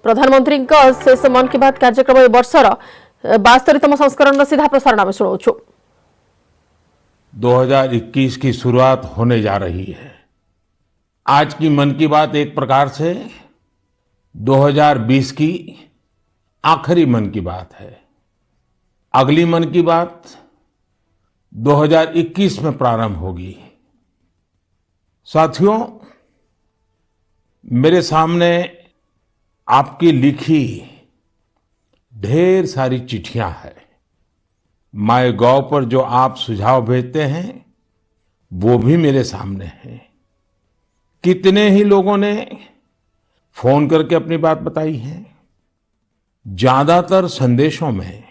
प्रधानमंत्री शेष मन की बात कार्यक्रम ए वर्षर 72तम संस्करण सीधा प्रसारण आम शुणु। 2021 की शुरुआत होने जा रही है। आज की मन की बात एक प्रकार से 2020 की आखिरी मन की बात है। अगली मन की बात 2021 में प्रारंभ होगी। साथियों, मेरे सामने आपकी लिखी ढेर सारी चिट्ठियां हैं। माईगॉव पर जो आप सुझाव भेजते हैं वो भी मेरे सामने हैं। कितने ही लोगों ने फोन करके अपनी बात बताई है। ज्यादातर संदेशों में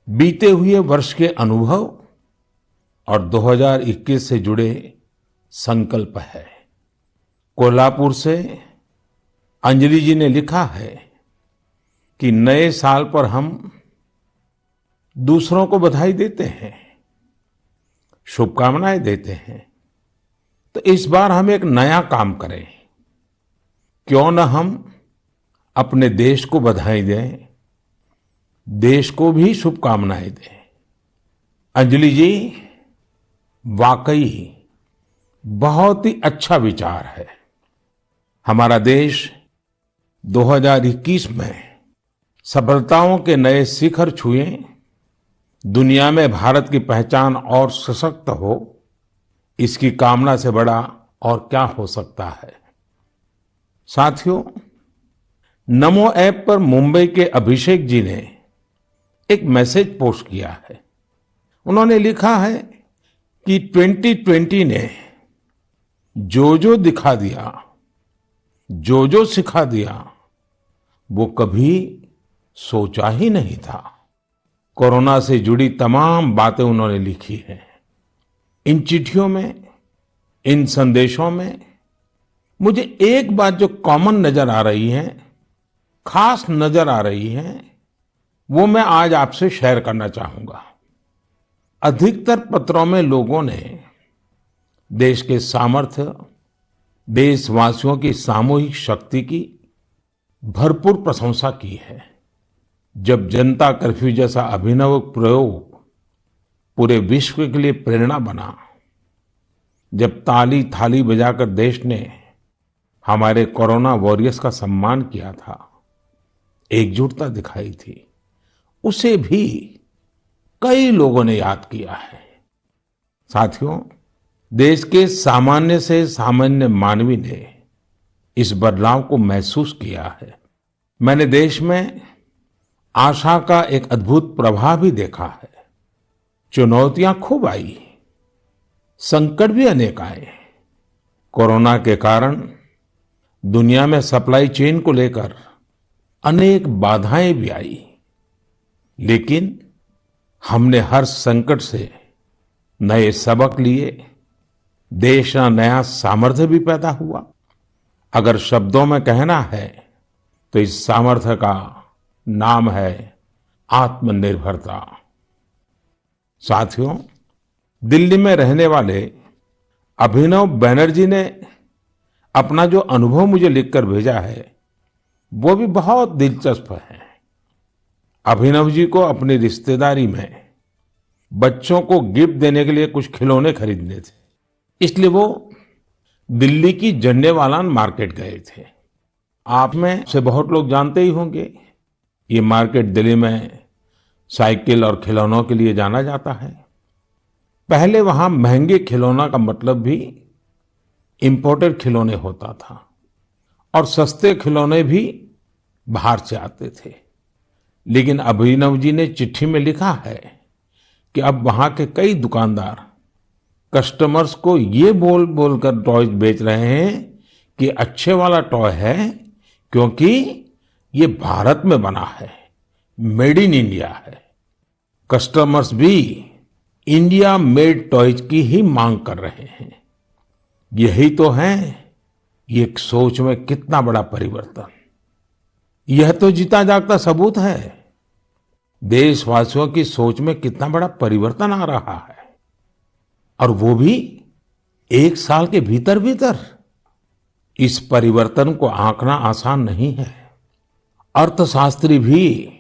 बीते हुए वर्ष के अनुभव और 2021 से जुड़े संकल्प है। कोल्हापुर से अंजलि जी ने लिखा है कि नए साल पर हम दूसरों को बधाई देते हैं, शुभकामनाएं देते हैं, तो इस बार हम एक नया काम करें। क्यों न हम अपने देश को बधाई दें, देश को भी शुभकामनाएं दें। अंजलि जी, वाकई बहुत ही अच्छा विचार है। हमारा देश 2021 में सफलताओं के नए शिखर छुए, दुनिया में भारत की पहचान और सशक्त हो, इसकी कामना से बड़ा और क्या हो सकता है। साथियों, नमो ऐप पर मुंबई के अभिषेक जी ने एक मैसेज पोस्ट किया है। उन्होंने लिखा है कि 2020 ने जो दिखा दिया, जो सिखा दिया, वो कभी सोचा ही नहीं था। कोरोना से जुड़ी तमाम बातें उन्होंने लिखी हैं। इन चिट्ठियों में, इन संदेशों में मुझे एक बात जो कॉमन नजर आ रही है, खास नजर आ रही है, वो मैं आज आपसे शेयर करना चाहूंगा। अधिकतर पत्रों में लोगों ने देश के सामर्थ्य, देशवासियों की सामूहिक शक्ति की भरपूर प्रशंसा की है। जब जनता कर्फ्यू जैसा अभिनव प्रयोग पूरे विश्व के लिए प्रेरणा बना, जब ताली थाली बजाकर देश ने हमारे कोरोना वॉरियर्स का सम्मान किया था, एकजुटता दिखाई थी, उसे भी कई लोगों ने याद किया है। साथियों, देश के सामान्य से सामान्य मानवी ने इस बदलाव को महसूस किया है। मैंने देश में आशा का एक अद्भुत प्रभाव भी देखा है। चुनौतियां खूब आई, संकट भी अनेक आए। कोरोना के कारण दुनिया में सप्लाई चेन को लेकर अनेक बाधाएं भी आई, लेकिन हमने हर संकट से नए सबक लिए। देश का नया सामर्थ्य भी पैदा हुआ। अगर शब्दों में कहना है तो इस सामर्थ्य का नाम है आत्मनिर्भरता। साथियों, दिल्ली में रहने वाले अभिनव बैनर्जी ने अपना जो अनुभव मुझे लिखकर भेजा है वो भी बहुत दिलचस्प है। अभिनव जी को अपनी रिश्तेदारी में बच्चों को गिफ्ट देने के लिए कुछ खिलौने खरीदने थे, इसलिए वो दिल्ली की झंडेवालान मार्केट गए थे। आप में से बहुत लोग जानते ही होंगे, ये मार्केट दिल्ली में साइकिल और खिलौनों के लिए जाना जाता है। पहले वहां महंगे खिलौना का मतलब भी इंपोर्टेड खिलौने होता था और सस्ते खिलौने भी बाहर से आते थे। लेकिन अभिनव जी ने चिट्ठी में लिखा है कि अब वहां के कई दुकानदार कस्टमर्स को ये बोल कर टॉयज बेच रहे हैं कि अच्छे वाला टॉय है क्योंकि ये भारत में बना है, मेड इन इंडिया है। कस्टमर्स भी इंडिया मेड टॉयज की ही मांग कर रहे हैं। यही तो है ये सोच में कितना बड़ा परिवर्तन। यह तो जीता जागता सबूत है देशवासियों की सोच में कितना बड़ा परिवर्तन आ रहा है, और वो भी एक साल के भीतर भीतर। इस परिवर्तन को आंकना आसान नहीं है। अर्थशास्त्री भी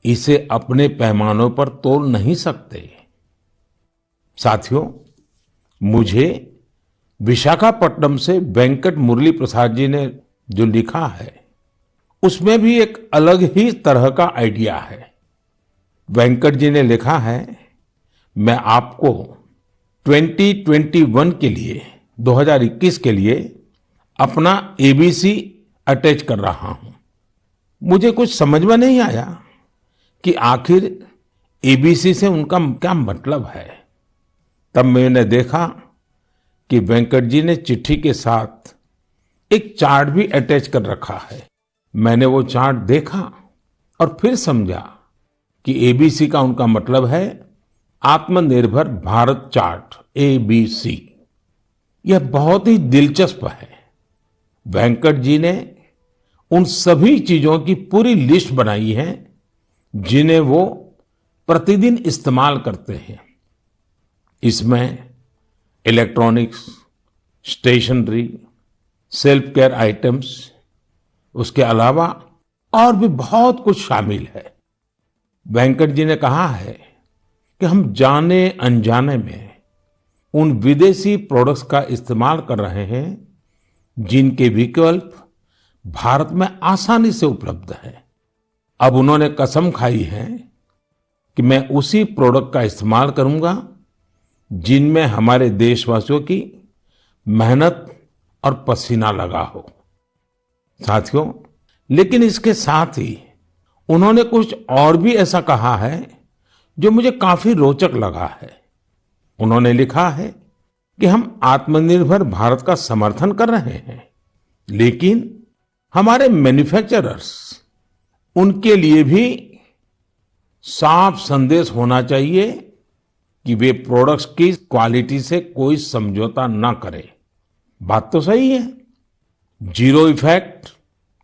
इसे अपने पैमानों पर तोल नहीं सकते। साथियों, मुझे विशाखापट्टनम से वेंकट मुरली प्रसाद जी ने जो लिखा है, उसमें भी एक अलग ही तरह का आइडिया है। वेंकट जी ने लिखा है, मैं आपको 2021 के लिए 2021 के लिए अपना एबीसी अटैच कर रहा हूं। मुझे कुछ समझ में नहीं आया कि आखिर एबीसी से उनका क्या मतलब है। तब मैंने देखा कि वेंकट जी ने चिट्ठी के साथ एक चार्ट भी अटैच कर रखा है। मैंने वो चार्ट देखा और फिर समझा कि एबीसी का उनका मतलब है आत्मनिर्भर भारत चार्ट, एबीसी। यह बहुत ही दिलचस्प है। वेंकट जी ने उन सभी चीजों की पूरी लिस्ट बनाई है जिन्हें वो प्रतिदिन इस्तेमाल करते हैं। इसमें electronics, stationery, self care items, उसके अलावा और भी बहुत कुछ शामिल है। वेंकट जी ने कहा है कि हम जाने अनजाने में उन विदेशी प्रोडक्ट्स का इस्तेमाल कर रहे हैं जिनके विकल्प भारत में आसानी से उपलब्ध है। अब उन्होंने कसम खाई है कि मैं उसी प्रोडक्ट का इस्तेमाल करूंगा जिनमें हमारे देशवासियों की मेहनत और पसीना लगा हो। साथियों, लेकिन इसके साथ ही उन्होंने कुछ और भी ऐसा कहा है जो मुझे काफी रोचक लगा है। उन्होंने लिखा है कि हम आत्मनिर्भर भारत का समर्थन कर रहे हैं, लेकिन हमारे मैन्युफैक्चरर्स, उनके लिए भी साफ संदेश होना चाहिए कि वे प्रोडक्ट्स की क्वालिटी से कोई समझौता ना करें। बात तो सही है। जीरो इफेक्ट,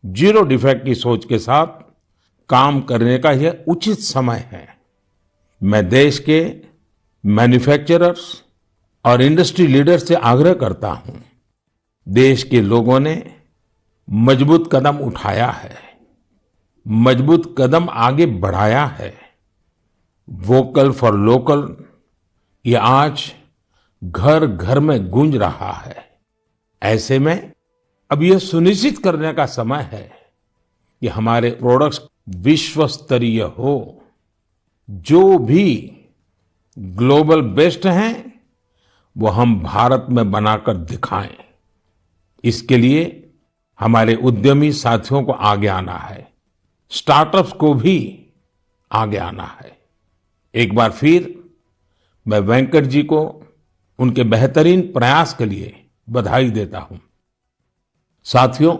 जीरो डिफेक्ट की सोच के साथ काम करने का यह उचित समय है। मैं देश के मैन्युफैक्चरर्स और इंडस्ट्री लीडर्स से आग्रह करता हूं, देश के लोगों ने मजबूत कदम उठाया है, मजबूत कदम आगे बढ़ाया है। वोकल फॉर लोकल ये आज घर घर में गूंज रहा है। ऐसे में अब यह सुनिश्चित करने का समय है कि हमारे प्रोडक्ट्स विश्व स्तरीय हो। जो भी ग्लोबल बेस्ट हैं वो हम भारत में बनाकर दिखाएं। इसके लिए हमारे उद्यमी साथियों को आगे आना है, स्टार्टअप्स को भी आगे आना है। एक बार फिर मैं वेंकट जी को उनके बेहतरीन प्रयास के लिए बधाई देता हूं। साथियों,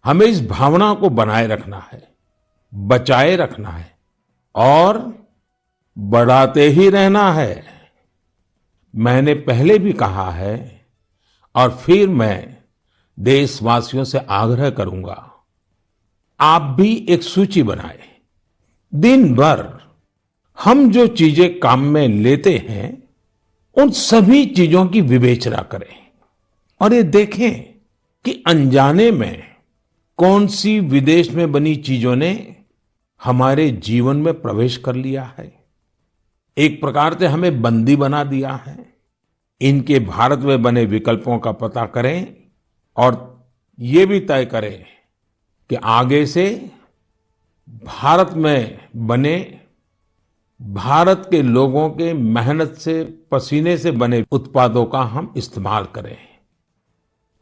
हमें इस भावना को बनाए रखना है, बचाए रखना है और बढ़ाते ही रहना है। मैंने पहले भी कहा है और फिर मैं देशवासियों से आग्रह करूंगा, आप भी एक सूची बनाएं। दिन भर हम जो चीजें काम में लेते हैं उन सभी चीजों की विवेचना करें और ये देखें कि अनजाने में कौन सी विदेश में बनी चीजों ने हमारे जीवन में प्रवेश कर लिया है। एक प्रकार से हमें बंदी बना दिया है। इनके भारत में बने विकल्पों का पता करें और ये भी तय करें कि आगे से भारत में बने, भारत के लोगों के मेहनत से, पसीने से बने उत्पादों का हम इस्तेमाल करें।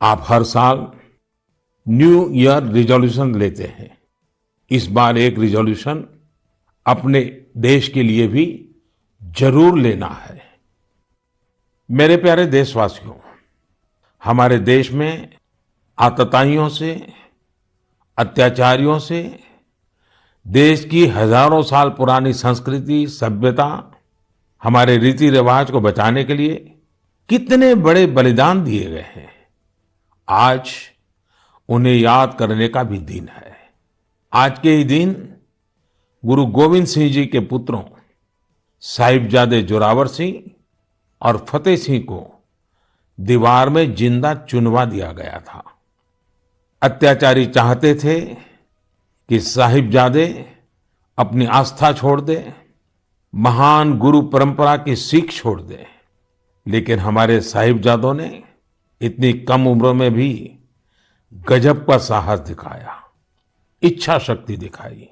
आप हर साल न्यू ईयर रिजोल्यूशन लेते हैं। इस बार एक रिजोल्यूशन अपने देश के लिए भी जरूर लेना है। मेरे प्यारे देशवासियों, हमारे देश में आतताइयों से, अत्याचारियों से देश की हजारों साल पुरानी संस्कृति, सभ्यता, हमारे रीति रिवाज को बचाने के लिए कितने बड़े बलिदान दिए गए हैं। आज उन्हें याद करने का भी दिन है। आज के ही दिन गुरु गोविंद सिंह जी के पुत्रों साहिबजादे जोरावर सिंह और फतेह सिंह को दीवार में जिंदा चुनवा दिया गया था। अत्याचारी चाहते थे कि साहिबजादे अपनी आस्था छोड़ दे, महान गुरु परंपरा की सीख छोड़ दे, लेकिन हमारे साहिबजादों ने इतनी कम उम्र में भी गजब का साहस दिखाया, इच्छा शक्ति दिखाई।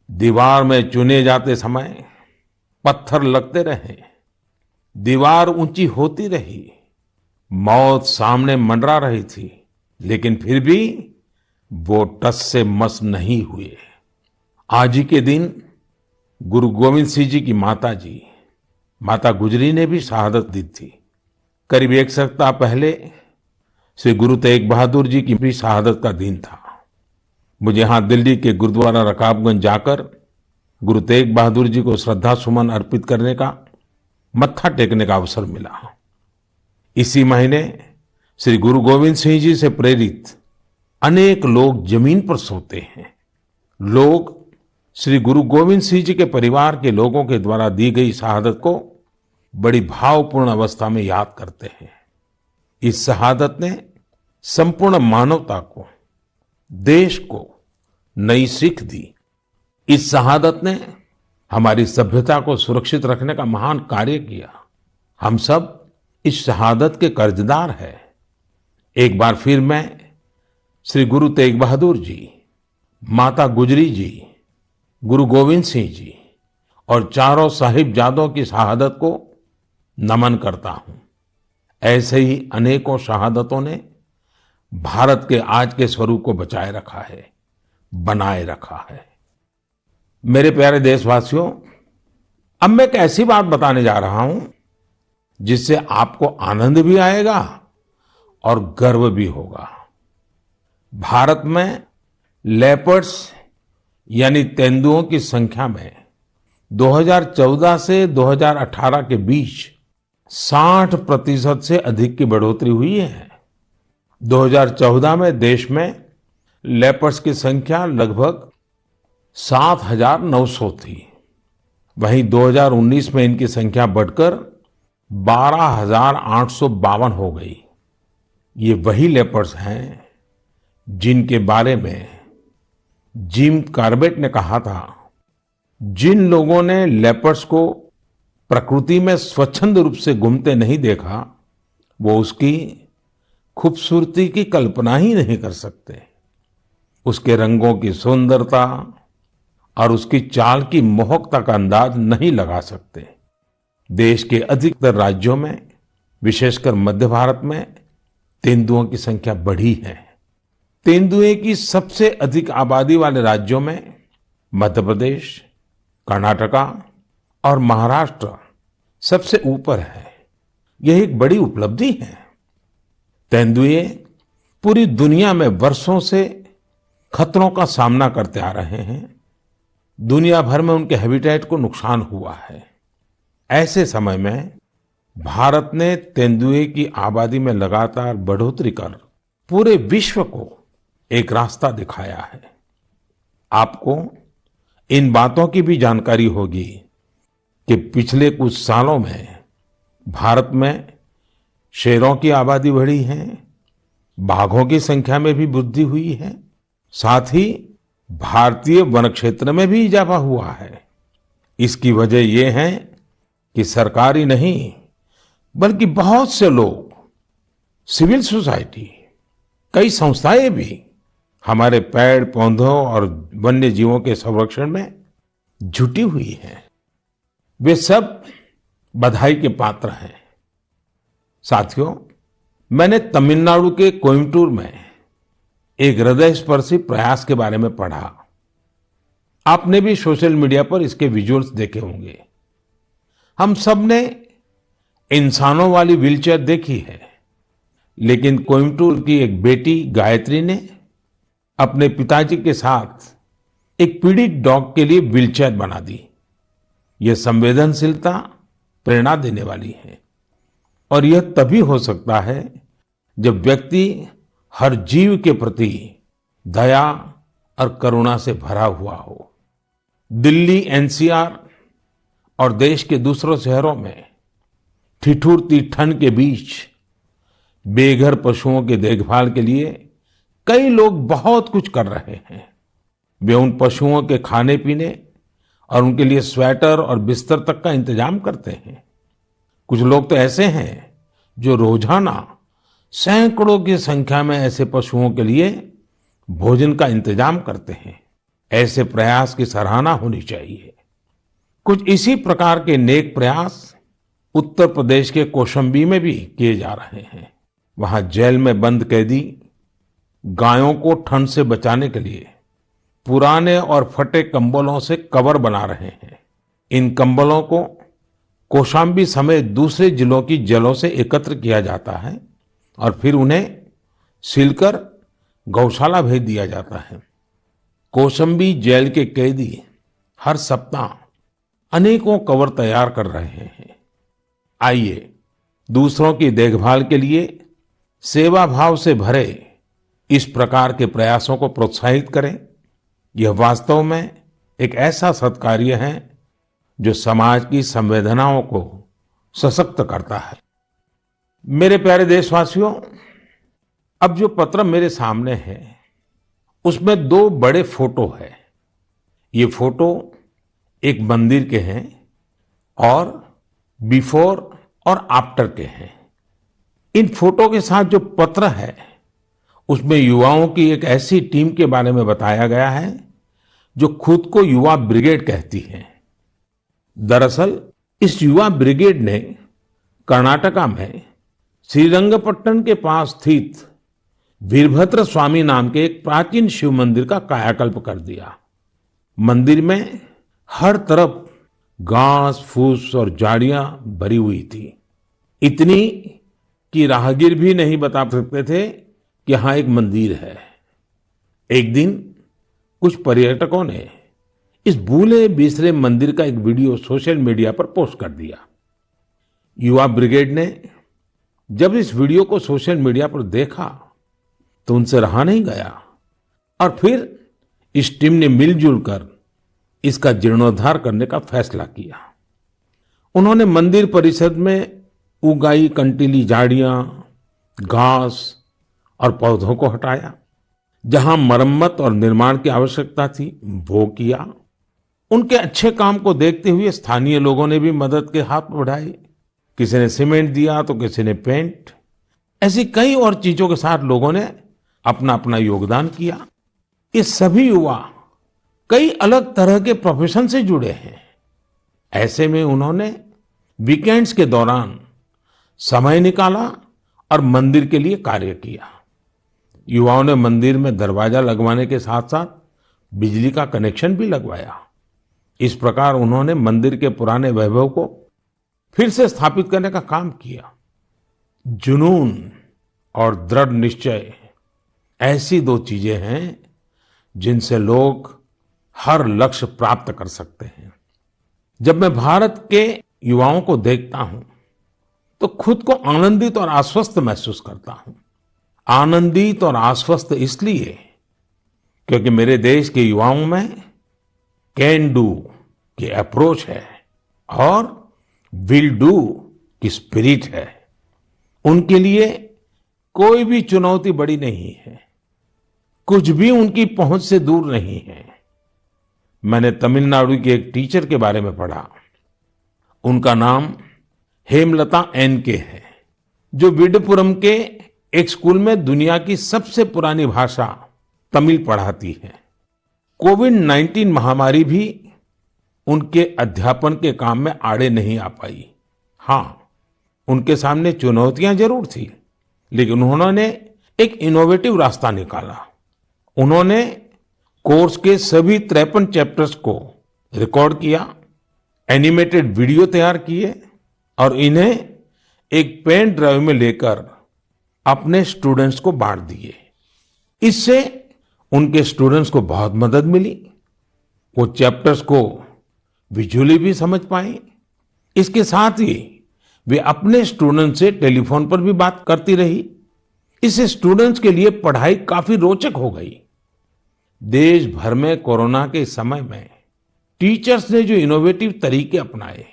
दीवार में चुने जाते समय पत्थर लगते रहे, दीवार ऊंची होती रही, मौत सामने मंडरा रही थी, लेकिन फिर भी वो टस से मस नहीं हुए। आज ही के दिन गुरु गोविंद सिंह जी की माता जी, माता गुजरी ने भी शहादत दी थी। करीब एक सप्ताह पहले श्री गुरु तेग बहादुर जी की भी शहादत का दिन था। मुझे यहाँ दिल्ली के गुरुद्वारा रकाबगंज जाकर गुरु तेग बहादुर जी को श्रद्धा सुमन अर्पित करने का, मत्था टेकने का अवसर मिला। इसी महीने श्री गुरु गोविंद सिंह जी से प्रेरित अनेक लोग जमीन पर सोते हैं। लोग श्री गुरु गोविंद सिंह जी के परिवार के लोगों के द्वारा दी गई शहादत को बड़ी भावपूर्ण अवस्था में याद करते हैं। इस शहादत ने संपूर्ण मानवता को, देश को नई सीख दी। इस शहादत ने हमारी सभ्यता को सुरक्षित रखने का महान कार्य किया। हम सब इस शहादत के कर्जदार हैं। एक बार फिर मैं श्री गुरु तेग बहादुर जी, माता गुजरी जी, गुरु गोविंद सिंह जी और चारों साहिबजादों की शहादत को नमन करता हूं। ऐसे ही अनेकों शहादतों ने भारत के आज के स्वरूप को बचाए रखा है, बनाए रखा है। मेरे प्यारे देशवासियों, अब मैं एक ऐसी बात बताने जा रहा हूं जिससे आपको आनंद भी आएगा और गर्व भी होगा। भारत में लेपर्ड्स यानी तेंदुओं की संख्या में 2014 से 2018 के बीच 60% से अधिक की बढ़ोतरी हुई है। 2014 में देश में लेपर्ड्स की संख्या लगभग 7,900 थी। वहीं 2019 में इनकी संख्या बढ़कर 12,852 हो गई। ये वही लेपर्ड्स हैं जिनके बारे में जिम कॉर्बेट ने कहा था, जिन लोगों ने लेपर्ड्स को प्रकृति में स्वच्छंद रूप से घूमते नहीं देखा, वो उसकी खूबसूरती की कल्पना ही नहीं कर सकते। उसके रंगों की सुंदरता और उसकी चाल की मोहकता का अंदाज नहीं लगा सकते। देश के अधिकतर राज्यों में, विशेषकर मध्य भारत में तेंदुओं की संख्या बढ़ी है। तेंदुए की सबसे अधिक आबादी वाले राज्यों में मध्य प्रदेश, कर्नाटका और महाराष्ट्र सबसे ऊपर है। यह एक बड़ी उपलब्धि है। तेंदुए पूरी दुनिया में वर्षों से खतरों का सामना करते आ रहे हैं। दुनिया भर में उनके हैबिटेट को नुकसान हुआ है। ऐसे समय में भारत ने तेंदुए की आबादी में लगातार बढ़ोतरी कर पूरे विश्व को एक रास्ता दिखाया है। आपको इन बातों की भी जानकारी होगी कि पिछले कुछ सालों में भारत में शेरों की आबादी बढ़ी है, बाघों की संख्या में भी वृद्धि हुई है, साथ ही भारतीय वन क्षेत्र में भी इजाफा हुआ है। इसकी वजह यह है कि सरकारी नहीं बल्कि बहुत से लोग, सिविल सोसाइटी, कई संस्थाएं भी हमारे पेड़ पौधों और वन्य जीवों के संरक्षण में जुटी हुई हैं। वे सब बधाई के पात्र हैं। साथियों, मैंने तमिलनाडु के कोयम्बटूर में एक हृदयस्पर्शी प्रयास के बारे में पढ़ा। आपने भी सोशल मीडिया पर इसके विजुअल्स देखे होंगे। हम सब ने इंसानों वाली व्हीलचेयर देखी है, लेकिन कोयम्बटूर की एक बेटी गायत्री ने अपने पिताजी के साथ एक पीड़ित डॉग के लिए व्हीलचेयर बना दी। यह संवेदनशीलता प्रेरणा देने वाली है और यह तभी हो सकता है जब व्यक्ति हर जीव के प्रति दया और करुणा से भरा हुआ हो। दिल्ली एनसीआर और देश के दूसरों शहरों में ठिठुरती ठंड के बीच बेघर पशुओं की देखभाल के लिए कई लोग बहुत कुछ कर रहे हैं। वे उन पशुओं के खाने पीने और उनके लिए स्वेटर और बिस्तर तक का इंतजाम करते हैं। कुछ लोग तो ऐसे हैं जो रोजाना सैकड़ों की संख्या में ऐसे पशुओं के लिए भोजन का इंतजाम करते हैं। ऐसे प्रयास की सराहना होनी चाहिए। कुछ इसी प्रकार के नेक प्रयास उत्तर प्रदेश के कौशाम्बी में भी किए जा रहे हैं। वहां जेल में बंद कैदी गायों को ठंड से बचाने के लिए पुराने और फटे कंबलों से कवर बना रहे हैं। इन कंबलों को कौशाम्बी समेत दूसरे जिलों की जेलों से एकत्र किया जाता है और फिर उन्हें सिलकर गौशाला भेज दिया जाता है। कौशाम्बी जेल के कैदी हर सप्ताह अनेकों कवर तैयार कर रहे हैं। आइए दूसरों की देखभाल के लिए सेवा भाव से भरे इस प्रकार के प्रयासों को प्रोत्साहित करें। यह वास्तव में एक ऐसा सत्कार्य है जो समाज की संवेदनाओं को सशक्त करता है। मेरे प्यारे देशवासियों, अब जो पत्र मेरे सामने है उसमें दो बड़े फोटो है। ये फोटो एक मंदिर के हैं और बिफोर और आफ्टर के हैं। इन फोटो के साथ जो पत्र है उसमें युवाओं की एक ऐसी टीम के बारे में बताया गया है जो खुद को युवा ब्रिगेड कहती है। दरअसल इस युवा ब्रिगेड ने कर्नाटका में श्रीरंगपट्टनम के पास स्थित वीरभद्र स्वामी नाम के एक प्राचीन शिव मंदिर का कायाकल्प कर दिया। मंदिर में हर तरफ घास फूस और झाड़ियां भरी हुई थी, इतनी कि राहगीर भी नहीं बता सकते थे कि यहां एक मंदिर है। एक दिन कुछ पर्यटकों ने इस भूले बिसरे मंदिर का एक वीडियो सोशल मीडिया पर पोस्ट कर दिया। युवा ब्रिगेड ने जब इस वीडियो को सोशल मीडिया पर देखा तो उनसे रहा नहीं गया और फिर इस टीम ने मिलजुल कर इसका जीर्णोद्धार करने का फैसला किया। उन्होंने मंदिर परिसर में उगाई कंटीली झाड़ियां, घास और पौधों को हटाया। जहां मरम्मत और निर्माण की आवश्यकता थी वो किया। उनके अच्छे काम को देखते हुए स्थानीय लोगों ने भी मदद के हाथ बढ़ाए। किसी ने सीमेंट दिया तो किसी ने पेंट। ऐसी कई और चीजों के साथ लोगों ने अपना अपना योगदान किया। ये सभी युवा कई अलग तरह के प्रोफेशन से जुड़े हैं। ऐसे में उन्होंने वीकेंड्स के दौरान समय निकाला और मंदिर के लिए कार्य किया। युवाओं ने मंदिर में दरवाजा लगवाने के साथ साथ बिजली का कनेक्शन भी लगवाया। इस प्रकार उन्होंने मंदिर के पुराने वैभव को फिर से स्थापित करने का काम किया। जुनून और दृढ़ निश्चय ऐसी दो चीजें हैं जिनसे लोग हर लक्ष्य प्राप्त कर सकते हैं। जब मैं भारत के युवाओं को देखता हूं तो खुद को आनंदित और आश्वस्त महसूस करता हूं। आनंदित और आश्वस्त इसलिए क्योंकि मेरे देश के युवाओं में कैन डू की अप्रोच है और विल डू की स्पिरिट है। उनके लिए कोई भी चुनौती बड़ी नहीं है, कुछ भी उनकी पहुंच से दूर नहीं है। मैंने तमिलनाडु के एक टीचर के बारे में पढ़ा। उनका नाम हेमलता एन.के. है, जो विडुपुरम के एक स्कूल में दुनिया की सबसे पुरानी भाषा तमिल पढ़ाती है। कोविड-19 महामारी भी उनके अध्यापन के काम में आड़े नहीं आ पाई। हाँ, उनके सामने चुनौतियां जरूर थी, लेकिन उन्होंने एक इनोवेटिव रास्ता निकाला। उन्होंने कोर्स के सभी 53 चैप्टर्स को रिकॉर्ड किया, एनिमेटेड वीडियो तैयार किए और इन्हें एक पेन ड्राइव में लेकर अपने स्टूडेंट्स को बांट दिए। इससे उनके स्टूडेंट्स को बहुत मदद मिली। वो चैप्टर्स को विजुअली भी समझ पाए। इसके साथ ही वे अपने स्टूडेंट्स से टेलीफोन पर भी बात करती रही। इससे स्टूडेंट्स के लिए पढ़ाई काफी रोचक हो गई। देश भर में कोरोना के समय में टीचर्स ने जो इनोवेटिव तरीके अपनाए,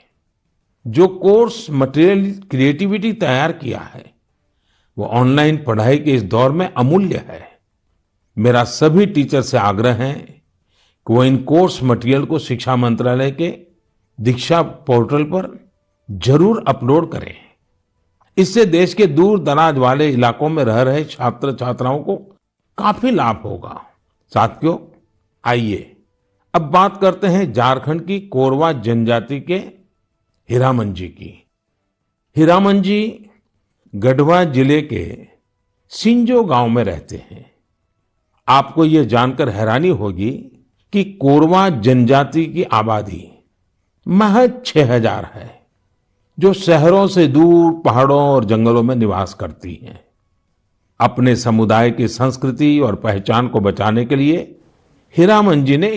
जो कोर्स मटेरियल क्रिएटिविटी तैयार किया है, वो ऑनलाइन पढ़ाई के इस दौर में अमूल्य है। मेरा सभी टीचर से आग्रह है कि वो इन कोर्स मटेरियल को शिक्षा मंत्रालय के दीक्षा पोर्टल पर जरूर अपलोड करें। इससे देश के दूर दराज वाले इलाकों में रह रहे छात्र छात्राओं को काफी लाभ होगा। साथियों, आइए अब बात करते हैं झारखंड की कोरवा जनजाति के हीरामन जी की। हीरामन जी गढ़वा जिले के सिंजो गांव में रहते हैं। आपको ये जानकर हैरानी होगी कि कोरवा जनजाति की आबादी महज 6000 है, जो शहरों से दूर पहाड़ों और जंगलों में निवास करती है। अपने समुदाय की संस्कृति और पहचान को बचाने के लिए हीरामन जी ने